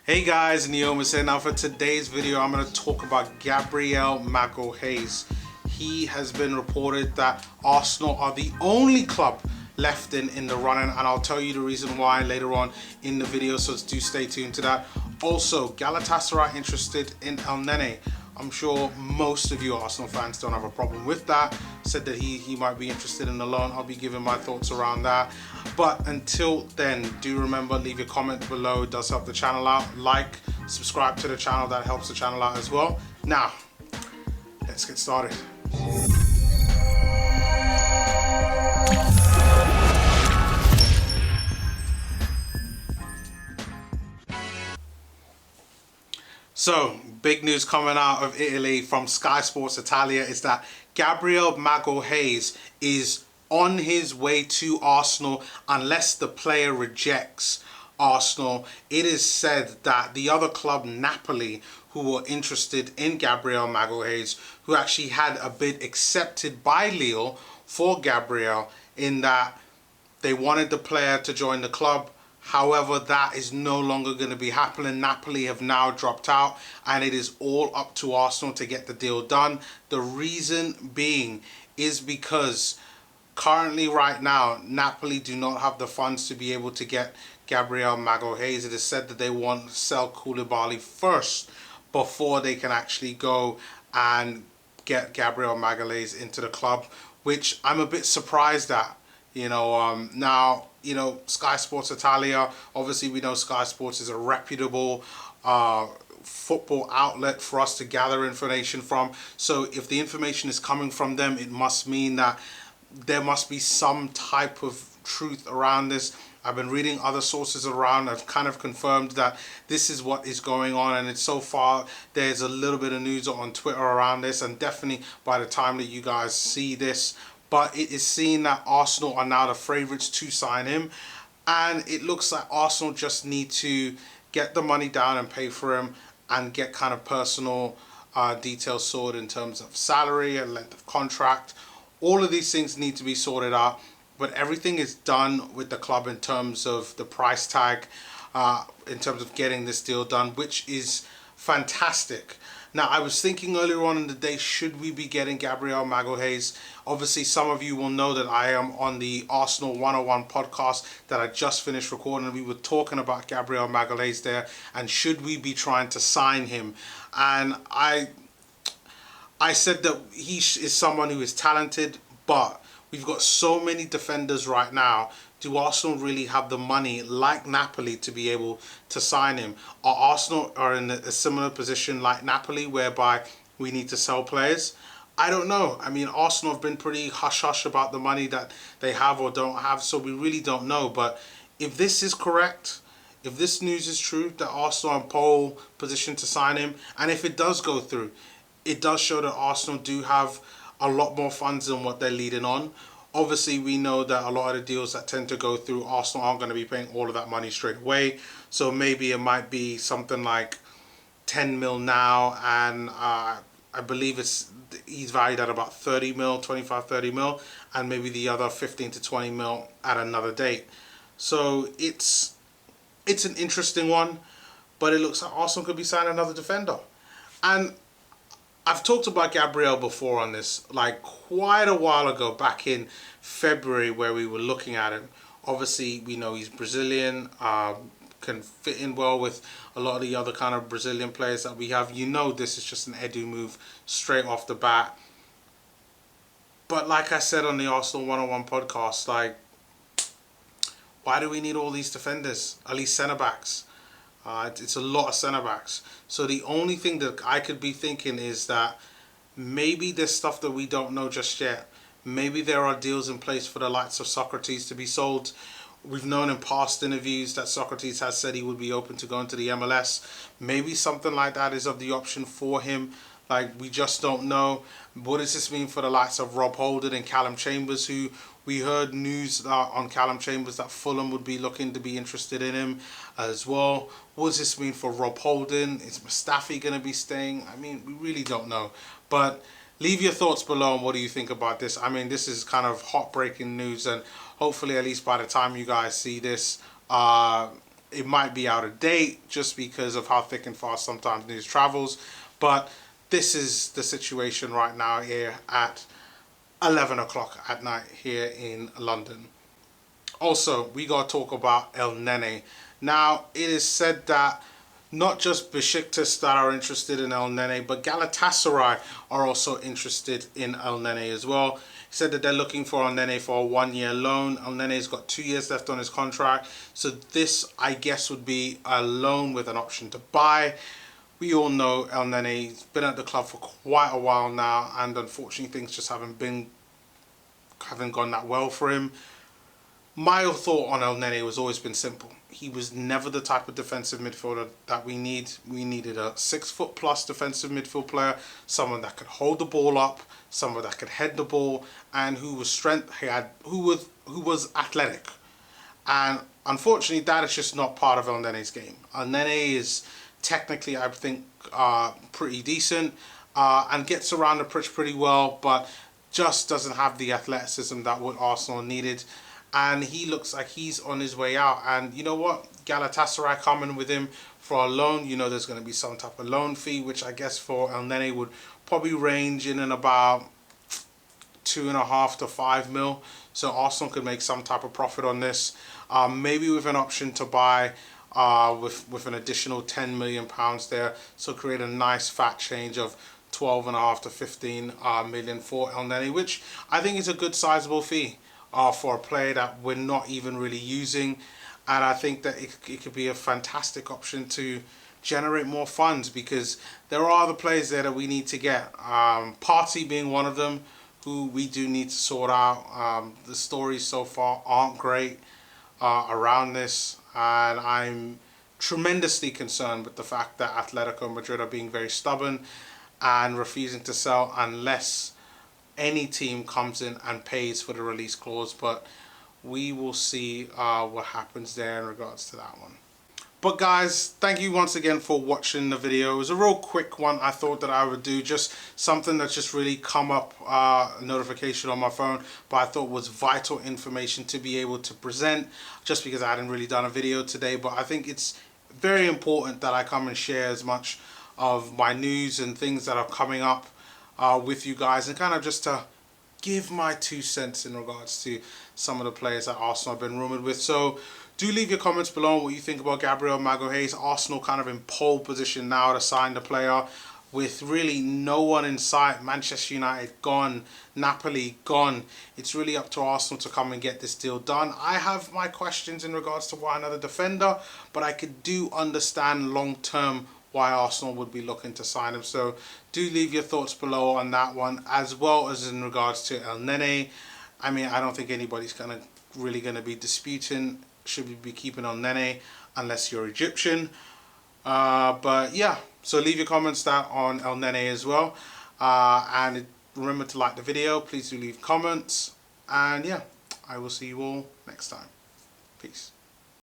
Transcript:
Hey guys, Neomas here. Now for today's video, I'm going to talk about Gabriel Magalhaes. He has been reported that Arsenal are the only club left in the running, and I'll tell you the reason why later on in the video, so do stay tuned to that. Also, Galatasaray interested in Elneny. I'm sure most of you Arsenal fans don't have a problem with that. Said that he might be interested in the loan. I'll be giving my thoughts around that. But until then, do remember, leave your comment below. It does help the channel out. Like, subscribe to the channel. That helps the channel out as well. Now, let's get started. So, big news coming out of Italy from Sky Sports Italia is that Gabriel Magalhaes is on his way to Arsenal unless the player rejects Arsenal. It is said that the other club, Napoli, who were interested in Gabriel Magalhaes, who actually had a bid accepted by Lille for Gabriel, in that they wanted the player to join the club. However, that is no longer going to be happening. Napoli have now dropped out, and it is all up to Arsenal to get the deal done. The reason being is because currently, right now, Napoli do not have the funds to be able to get Gabriel Magalhaes. It is said that they want to sell Koulibaly first before they can actually go and get Gabriel Magalhaes into the club, which I'm a bit surprised at. Now, Sky Sports Italia, obviously we know Sky Sports is a reputable football outlet for us to gather information from. So if the information is coming from them, it must mean that there must be some type of truth around this. I've been reading other sources around. I've kind of confirmed that this is what is going on, and it's so far there's a little bit of news on Twitter around this, and definitely by the time that you guys see this. But it is seen that Arsenal are now the favourites to sign him, and it looks like Arsenal just need to get the money down and pay for him and get kind of personal details sorted in terms of salary and length of contract. All of these things need to be sorted out, but everything is done with the club in terms of the price tag, in terms of getting this deal done, which is fantastic. Now, I was thinking earlier on in the day, should we be getting Gabriel Magalhaes? Obviously, some of you will know that I am on the Arsenal 101 podcast that I just finished recording. We were talking about Gabriel Magalhaes there, and should we be trying to sign him? And I said that he is someone who is talented, but we've got so many defenders right now. Do Arsenal really have the money like Napoli to be able to sign him? Arsenal are in a similar position like Napoli, whereby we need to sell players? I don't know. I mean, Arsenal have been pretty hush-hush about the money that they have or don't have, so we really don't know. But if this is correct, if this news is true, that Arsenal are in pole position to sign him, and if it does go through, it does show that Arsenal do have a lot more funds than what they're leading on. Obviously, we know that a lot of the deals that tend to go through, Arsenal aren't going to be paying all of that money straight away. So maybe it might be something like 10 mil now, and I believe he's valued at about 30 mil, 25, 30 mil, and maybe the other 15 to 20 mil at another date. So it's an interesting one, but it looks like Arsenal could be signing another defender. And I've talked about Gabriel before on this, like quite a while ago, back in February, where we were looking at him. Obviously, we know he's Brazilian, can fit in well with a lot of the other kind of Brazilian players that we have. This is just an Edu move straight off the bat. But like I said on the Arsenal 101 podcast, like, why do we need all these defenders, at least centre-backs? It's a lot of centre-backs. So the only thing that I could be thinking is that maybe there's stuff that we don't know just yet. Maybe there are deals in place for the likes of Socrates to be sold. We've known in past interviews that Socrates has said he would be open to going to the MLS. Maybe something like that is of the option for him. Like, we just don't know. What does this mean for the likes of Rob Holding and Callum Chambers, who we heard news on Callum Chambers that Fulham would be looking to be interested in him as well. What does this mean for Rob Holding? Is Mustafi going to be staying? I mean, we really don't know. But leave your thoughts below on what do you think about this. I mean, this is kind of heartbreaking news, and hopefully at least by the time you guys see this, it might be out of date just because of how thick and fast sometimes news travels. But this is the situation right now here at 11 o'clock at night here in London. Also, we got to talk about Elneny. Now, it is said that not just Besiktas that are interested in Elneny, but Galatasaray are also interested in Elneny as well. He said that they're looking for Elneny for a 1-year loan. Elneny's got 2 years left on his contract. So this, I guess, would be a loan with an option to buy. We all know Elneny's been at the club for quite a while now, and unfortunately things just haven't gone that well for him. My thought on Elneny has always been simple. He was never the type of defensive midfielder that we need. We needed a 6-foot plus defensive midfield player, someone that could hold the ball up, someone that could head the ball, and who was who was athletic. And unfortunately, that is just not part of Elneny's game. Elneny is technically, I think, pretty decent and gets around the pitch pretty well, but just doesn't have the athleticism that what Arsenal needed. And he looks like he's on his way out. And you know what? Galatasaray coming with him for a loan. You know there's going to be some type of loan fee, which I guess for Elneny would probably range in and about 2.5 to 5 mil. So Arsenal could make some type of profit on this. Maybe with an option to buy with an additional £10 million there. So create a nice fat change of 12.5 to 15 million for Elneny, which I think is a good sizable fee for a player that we're not even really using. And I think that it could be a fantastic option to generate more funds, because there are other players there that we need to get. Partey being one of them, who we do need to sort out. The stories so far aren't great around this, and I'm tremendously concerned with the fact that Atletico Madrid are being very stubborn and refusing to sell unless any team comes in and pays for the release clause. But we will see what happens there in regards to that one. But guys, thank you once again for watching the video. It was a real quick one. I thought that I would do just something that's just really come up, a notification on my phone, but I thought was vital information to be able to present, just because I hadn't really done a video today. But I think it's very important that I come and share as much of my news and things that are coming up with you guys, and kind of just to give my 2 cents in regards to some of the players that Arsenal have been rumoured with. So do leave your comments below on what you think about Gabriel Magalhaes. Arsenal kind of in pole position now to sign the player with really no one in sight. Manchester United gone, Napoli gone. It's really up to Arsenal to come and get this deal done. I have my questions in regards to why another defender, but I could do understand long term why Arsenal would be looking to sign him. So do leave your thoughts below on that one, as well as in regards to Elneny. I mean, I don't think anybody's really going to be disputing should we be keeping Elneny unless you're Egyptian. But yeah, so leave your comments down on Elneny as well. And remember to like the video. Please do leave comments. And yeah, I will see you all next time. Peace.